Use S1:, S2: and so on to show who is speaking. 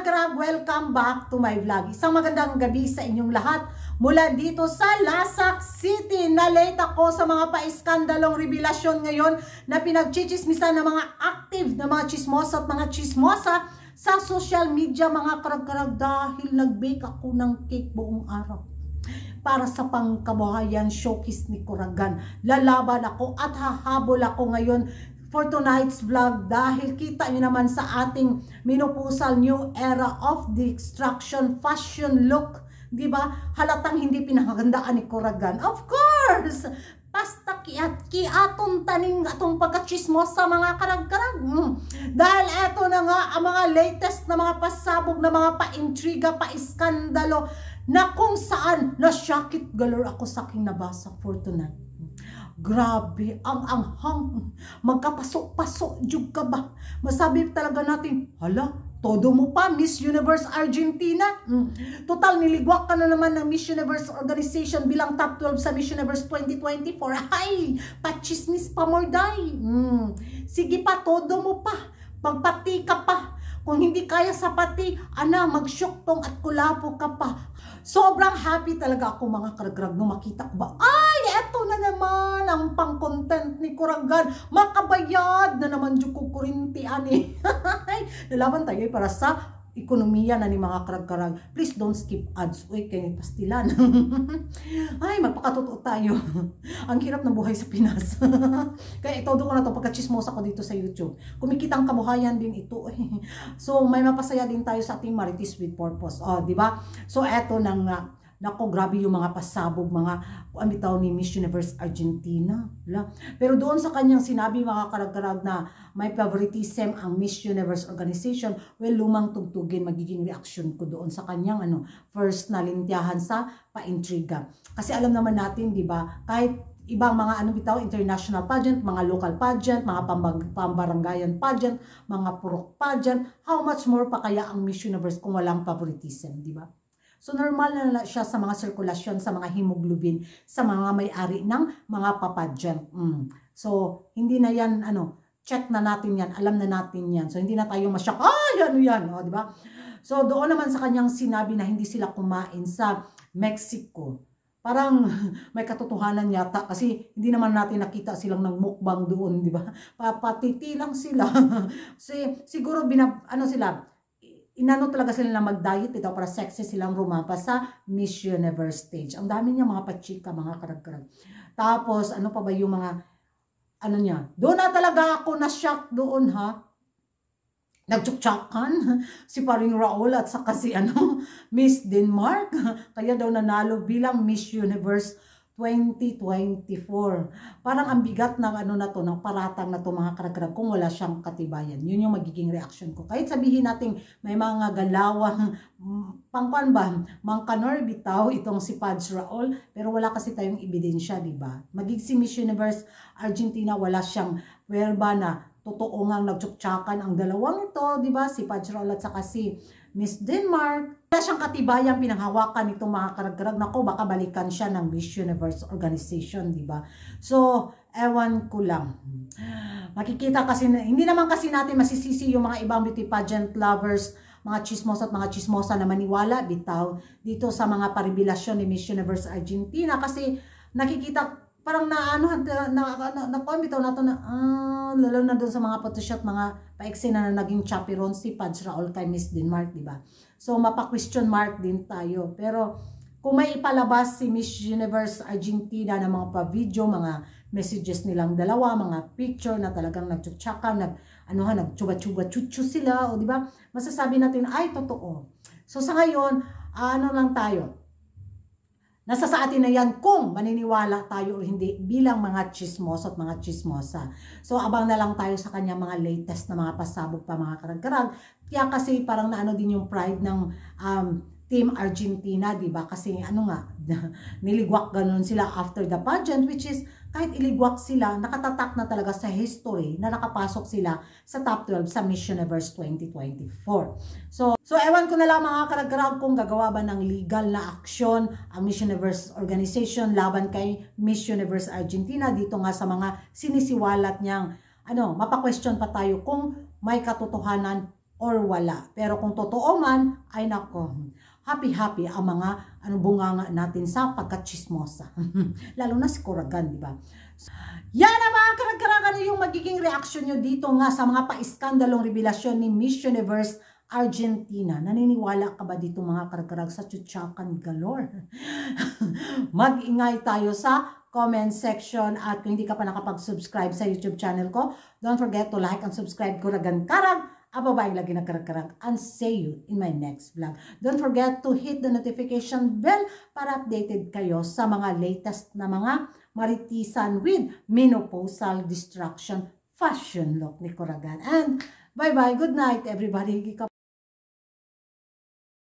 S1: karag-karag, welcome back to my vlog. Isang magandang gabi sa inyong lahat mula dito sa Lasak City. Na-late ako sa mga pa-iskandalong revelasyon ngayon na pinagchichismisan ng mga active na mga chismosa at mga chismosa sa social media, mga karag-karag, dahil nag-bake ako ng cake buong araw para sa pangkabuhayan showcase ni Kuragan. Lalaban ako at hahabol ako ngayon for tonight's vlog dahil kita nyo naman sa ating minupusal new era of the extraction fashion look, di ba? Halatang hindi pinakagandaan ni Kuragan. Of course! Basta kiaton taning atong pagkachismos sa mga karag-karag. Dahil eto na nga ang mga latest na mga pasabog na mga pa-intriga, pa-iskandalo na kung saan nasyakit galore ako sa aking nabasa for tonight. Grabe, ang anghang, magkapasok-pasok, jug ka ba? Masabi talaga natin, hala, todo mo pa, Miss Universe Argentina. Total, niligwak ka na naman ng Miss Universe Organization bilang top 12 sa Miss Universe 2024. Ay, pachismis pa morday. Sige pa, todo mo pa. Pagpati ka pa. Kung hindi kaya sa pati, magsyuktong at kulapo ka pa. Sobrang happy talaga ako mga karagrag nung makita ko ba, ay, eto na naman ang pang-content ni Kuragan. Makabayad na naman yung kukurintian eh. Nalaban tayo para sa ekonomiya na ni mga karag-karag. Please don't skip ads. Uy, kayo pastilan. Ay, magpakatotoo tayo. Ang hirap ng buhay sa Pinas. Kaya ito, doon ko na ito pagkachismosa ko dito sa YouTube. Kumikita ang kabuhayan din ito. So, may mapasaya din tayo sa ating Marites with Purpose. Oh, di ba? So, eto nang nako, grabe yung mga pasabog, mga bitaw ni Miss Universe Argentina. Pero doon sa kanyang sinabi, mga karag-karag, na may favoritism ang Miss Universe Organization, well, lumang tugtugin magiging reaction ko doon sa kanyang first na lintiyahan sa paintriga. Kasi alam naman natin, di ba, kahit ibang mga bitaw, international pageant, mga local pageant, mga pambarangayan pageant, mga purok pageant, how much more pa kaya ang Miss Universe kung walang favoritism, di ba? So, normal na siya sa mga sirkulasyon, sa mga hemoglobin, sa mga may-ari ng mga papadyant. So, hindi na yan, check na natin yan, alam na natin yan. So, hindi na tayo masyak, yan, di ba? So, doon naman sa kanyang sinabi na hindi sila kumain sa Mexico. Parang may katotohanan yata kasi hindi naman natin nakita silang ng mukbang doon, di ba? Papatiti lang sila. Siguro, inano talaga sila na mag-diet ito para sexy silang rumapa sa Miss Universe stage. Ang dami niya mga pachika, mga karag-karag. Tapos, ano pa ba yung mga, niya. Doon na talaga ako na-shock doon, ha? Nagtsuktsakan si paring Raul at saka si Miss Denmark. Kaya daw nanalo bilang Miss Universe 2024. Parang ang bigat ng ng paratang na to, mga karag-karag, kung wala siyang katibayan. Yun yung magiging reaction ko. Kahit sabihin natin may mga galawang pangkuan ba, mangkanor bitaw itong si Pads Raul, pero wala kasi tayong ebidensya, di ba? Magig si Miss Universe Argentina, wala siyang werba na totoo ngang nagtsuktsakan ang dalawang ito, di ba? Si Pads Raul at saka si Miss Denmark. Wala siyang katibayang pinanghawakan itong mga karag-karag. Nako, baka balikan siya ng Miss Universe Organization, di ba? So, ewan ko lang. Makikita kasi, hindi naman kasi natin masisisi yung mga ibang beauty pageant lovers, mga chismos at mga chismosa na maniwala, bitaw, dito sa mga paribilasyon ni Miss Universe Argentina. Kasi nakikita, parang bitaw na to na, lalo na doon sa mga photoshoot, mga paiksi na naging chaperon si Pads Raul kay Miss Denmark, di ba? So, mapa-question mark din tayo. Pero, kung may ipalabas si Miss Universe Argentina na mga pa-video, mga messages nilang dalawa, mga picture na talagang nagtsutsaka, nagtsuba-tsuba-tsutsu sila, o di ba? Masasabi natin, ay, totoo. So, sa ngayon, lang tayo? Nasa sa atin na yan kung maniniwala tayo o hindi bilang mga chismos at mga chismosa. So, abang na lang tayo sa kanya mga latest na mga pasabog pa, mga karag-karag. Kaya kasi parang naano din yung pride ng Team Argentina, di ba? Kasi niligwak ganun sila after the pageant, which is kahit iligwak sila, nakatatak na talaga sa history na nakapasok sila sa top 12 sa Miss Universe 2024. So ewan ko na lang, mga karag-karag, kung gagawa ba ng legal na aksyon ang Miss Universe Organization laban kay Miss Universe Argentina dito nga sa mga sinisiwalat niyang mapa-question pa tayo kung may katotohanan or wala. Pero kung totoo man, ay nako, happy-happy ang mga bunganga natin sa pagkachismosa. Lalo na si Kuragan, di ba? Yan ang mga karag-karagan yung magiging reaction nyo dito nga sa mga pa-iskandalong revelasyon ni Miss Universe Argentina. Naniniwala ka ba dito mga karag-karag sa chuchakan galore? Mag-ingay tayo sa comment section at kung hindi ka pa nakapag-subscribe sa YouTube channel ko, don't forget to like and subscribe Kuragan Karag. Ababayang lagi na karag-karag and see you in my next vlog. Don't forget to hit the notification bell para updated kayo sa mga latest na mga maritisan with menopausal distraction fashion look ni Kuragan. And bye-bye. Good night everybody.